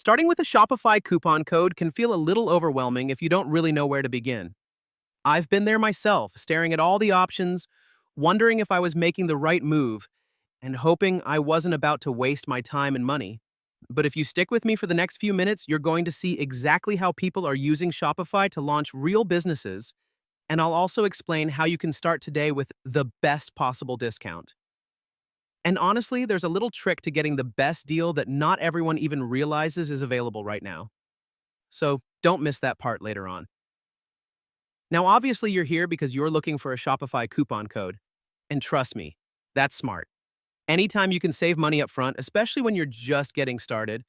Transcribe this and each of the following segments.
Starting with a Shopify coupon code can feel a little overwhelming if you don't really know where to begin. I've been there myself, staring at all the options, wondering if I was making the right move, and hoping I wasn't about to waste my time and money. But if you stick with me for the next few minutes, you're going to see exactly how people are using Shopify to launch real businesses, and I'll also explain how you can start today with the best possible discount. And honestly, there's a little trick to getting the best deal that not everyone even realizes is available right now. So don't miss that part later on. Now, obviously, you're here because you're looking for a Shopify coupon code. And trust me, that's smart. Anytime you can save money up front, especially when you're just getting started,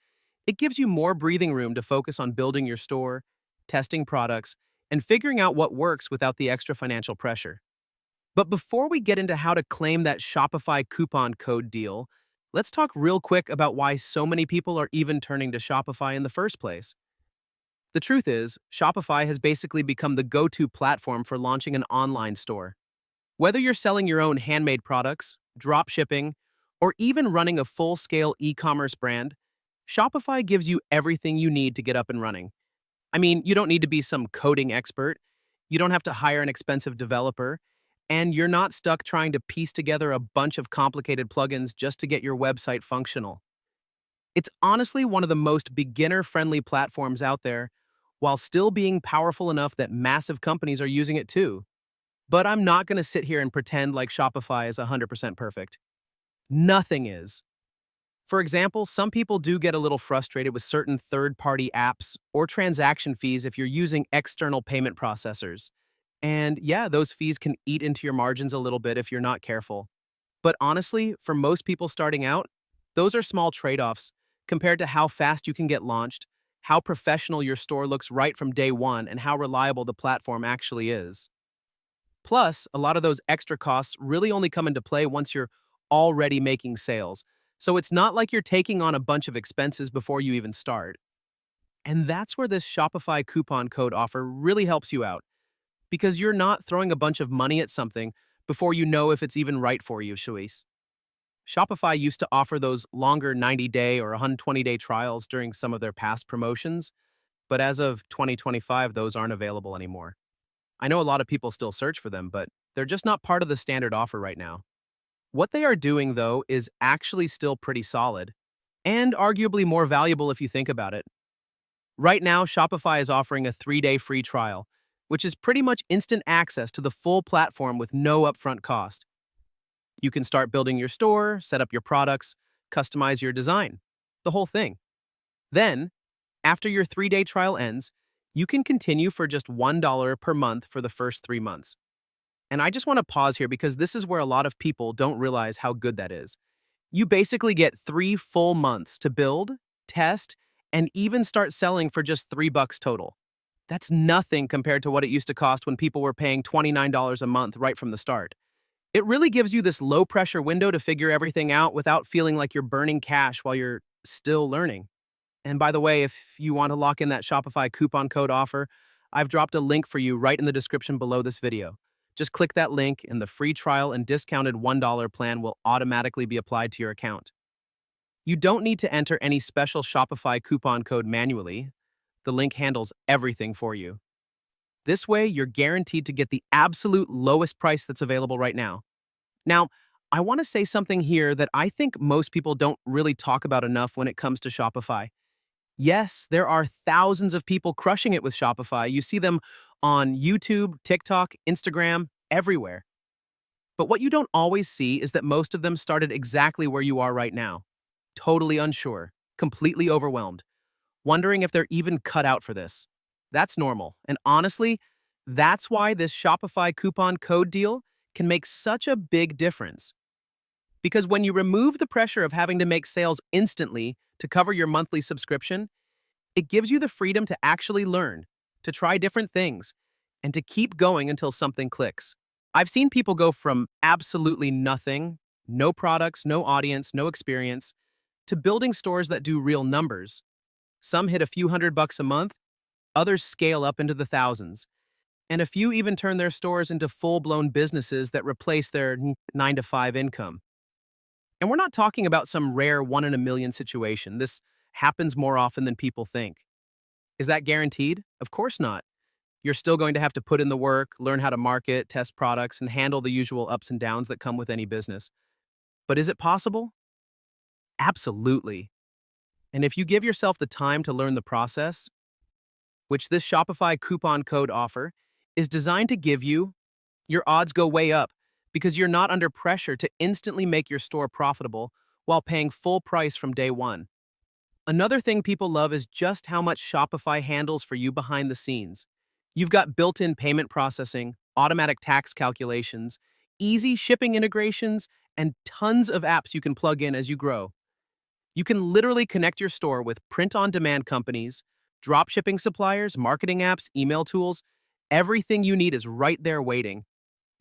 it gives you more breathing room to focus on building your store, testing products, and figuring out what works without the extra financial pressure. But before we get into how to claim that Shopify coupon code deal, let's talk real quick about why so many people are even turning to Shopify in the first place. The truth is, Shopify has basically become the go-to platform for launching an online store. Whether you're selling your own handmade products, drop shipping, or even running a full-scale e-commerce brand, Shopify gives you everything you need to get up and running. I mean, you don't need to be some coding expert, you don't have to hire an expensive developer, and you're not stuck trying to piece together a bunch of complicated plugins just to get your website functional. It's honestly one of the most beginner-friendly platforms out there, while still being powerful enough that massive companies are using it too. But I'm not going to sit here and pretend like Shopify is 100% perfect. Nothing is. For example, some people do get a little frustrated with certain third-party apps or transaction fees if you're using external payment processors. And yeah, those fees can eat into your margins a little bit if you're not careful. But honestly, for most people starting out, those are small trade-offs compared to how fast you can get launched, how professional your store looks right from day one, and how reliable the platform actually is. Plus, a lot of those extra costs really only come into play once you're already making sales. So it's not like you're taking on a bunch of expenses before you even start. And that's where this Shopify coupon code offer really helps you out, because you're not throwing a bunch of money at something before you know if it's even right for you, Shuis. Shopify used to offer those longer 90-day or 120-day trials during some of their past promotions, but as of 2025, those aren't available anymore. I know a lot of people still search for them, but they're just not part of the standard offer right now. What they are doing, though, is actually still pretty solid, and arguably more valuable if you think about it. Right now, Shopify is offering a 3-day free trial, which is pretty much instant access to the full platform with no upfront cost. You can start building your store, set up your products, customize your design, the whole thing. Then, after your 3-day trial ends, you can continue for just $1 per month for the first 3 months. And I just want to pause here because this is where a lot of people don't realize how good that is. You basically get 3 full months to build, test, and even start selling for just $3 total. That's nothing compared to what it used to cost when people were paying $29 a month right from the start. It really gives you this low-pressure window to figure everything out without feeling like you're burning cash while you're still learning. And by the way, if you want to lock in that Shopify coupon code offer, I've dropped a link for you right in the description below this video. Just click that link and the free trial and discounted $1 plan will automatically be applied to your account. You don't need to enter any special Shopify coupon code manually. The link handles everything for you. This way, you're guaranteed to get the absolute lowest price that's available right now. Now, I want to say something here that I think most people don't really talk about enough when it comes to Shopify. Yes, there are thousands of people crushing it with Shopify. You see them on YouTube, TikTok, Instagram, everywhere. But what you don't always see is that most of them started exactly where you are right now. Totally unsure, completely overwhelmed, wondering if they're even cut out for this. That's normal. And honestly, that's why this Shopify coupon code deal can make such a big difference. Because when you remove the pressure of having to make sales instantly to cover your monthly subscription, it gives you the freedom to actually learn, to try different things, and to keep going until something clicks. I've seen people go from absolutely nothing, no products, no audience, no experience, to building stores that do real numbers. Some hit a few $100 a month, others scale up into the thousands, and a few even turn their stores into full-blown businesses that replace their 9-to-5 income. And we're not talking about some rare one-in-a-million situation. This happens more often than people think. Is that guaranteed? Of course not. You're still going to have to put in the work, learn how to market, test products, and handle the usual ups and downs that come with any business. But is it possible? Absolutely. And if you give yourself the time to learn the process, which this Shopify coupon code offer is designed to give you, your odds go way up because you're not under pressure to instantly make your store profitable while paying full price from day one. Another thing people love is just how much Shopify handles for you behind the scenes. You've got built-in payment processing, automatic tax calculations, easy shipping integrations, and tons of apps you can plug in as you grow. You can literally connect your store with print-on-demand companies, dropshipping suppliers, marketing apps, email tools. Everything you need is right there waiting.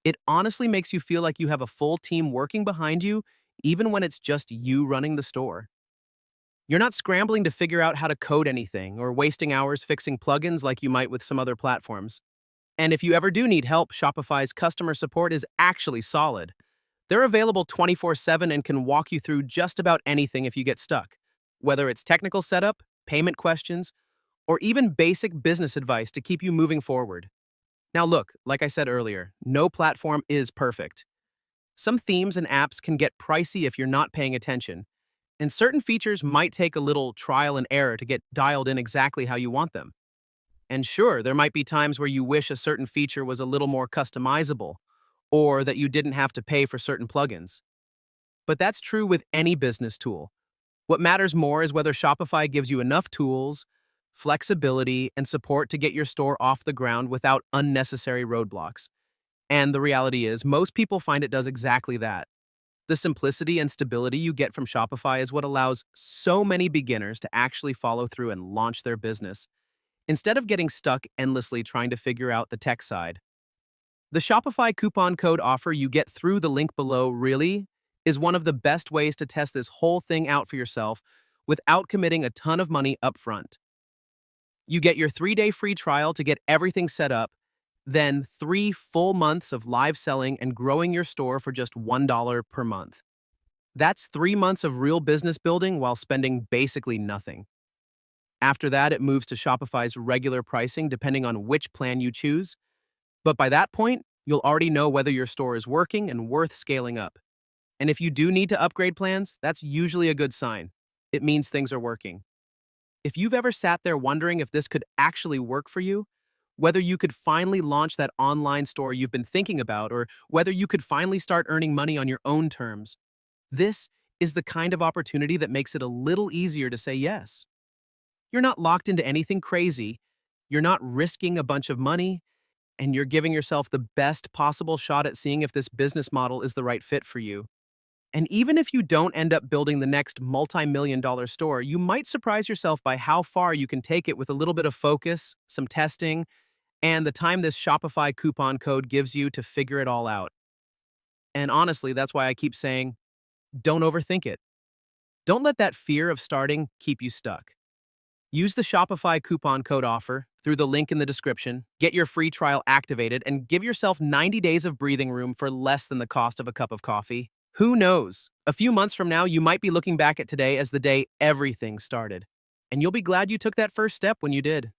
It honestly makes you feel like you have a full team working behind you, even when it's just you running the store. You're not scrambling to figure out how to code anything or wasting hours fixing plugins like you might with some other platforms. And if you ever do need help, Shopify's customer support is actually solid. They're available 24/7 and can walk you through just about anything if you get stuck, whether it's technical setup, payment questions, or even basic business advice to keep you moving forward. Now look, like I said earlier, no platform is perfect. Some themes and apps can get pricey if you're not paying attention, and certain features might take a little trial and error to get dialed in exactly how you want them. And sure, there might be times where you wish a certain feature was a little more customizable, or that you didn't have to pay for certain plugins. But that's true with any business tool. What matters more is whether Shopify gives you enough tools, flexibility, and support to get your store off the ground without unnecessary roadblocks. And the reality is, most people find it does exactly that. The simplicity and stability you get from Shopify is what allows so many beginners to actually follow through and launch their business, instead of getting stuck endlessly trying to figure out the tech side. The Shopify coupon code offer you get through the link below really is one of the best ways to test this whole thing out for yourself without committing a ton of money up front. You get your 3-day free trial to get everything set up, then 3 full months of live selling and growing your store for just $1 per month. That's 3 months of real business building while spending basically nothing. After that, it moves to Shopify's regular pricing depending on which plan you choose. But by that point, you'll already know whether your store is working and worth scaling up. And if you do need to upgrade plans, that's usually a good sign. It means things are working. If you've ever sat there wondering if this could actually work for you, whether you could finally launch that online store you've been thinking about, or whether you could finally start earning money on your own terms, this is the kind of opportunity that makes it a little easier to say yes. You're not locked into anything crazy, you're not risking a bunch of money, and you're giving yourself the best possible shot at seeing if this business model is the right fit for you. And even if you don't end up building the next multi-million-dollar store, you might surprise yourself by how far you can take it with a little bit of focus, some testing, and the time this Shopify coupon code gives you to figure it all out. And honestly, that's why I keep saying, don't overthink it. Don't let that fear of starting keep you stuck. Use the Shopify coupon code offer through the link in the description, get your free trial activated, and give yourself 90 days of breathing room for less than the cost of a cup of coffee. Who knows? A few months from now, you might be looking back at today as the day everything started. And you'll be glad you took that first step when you did.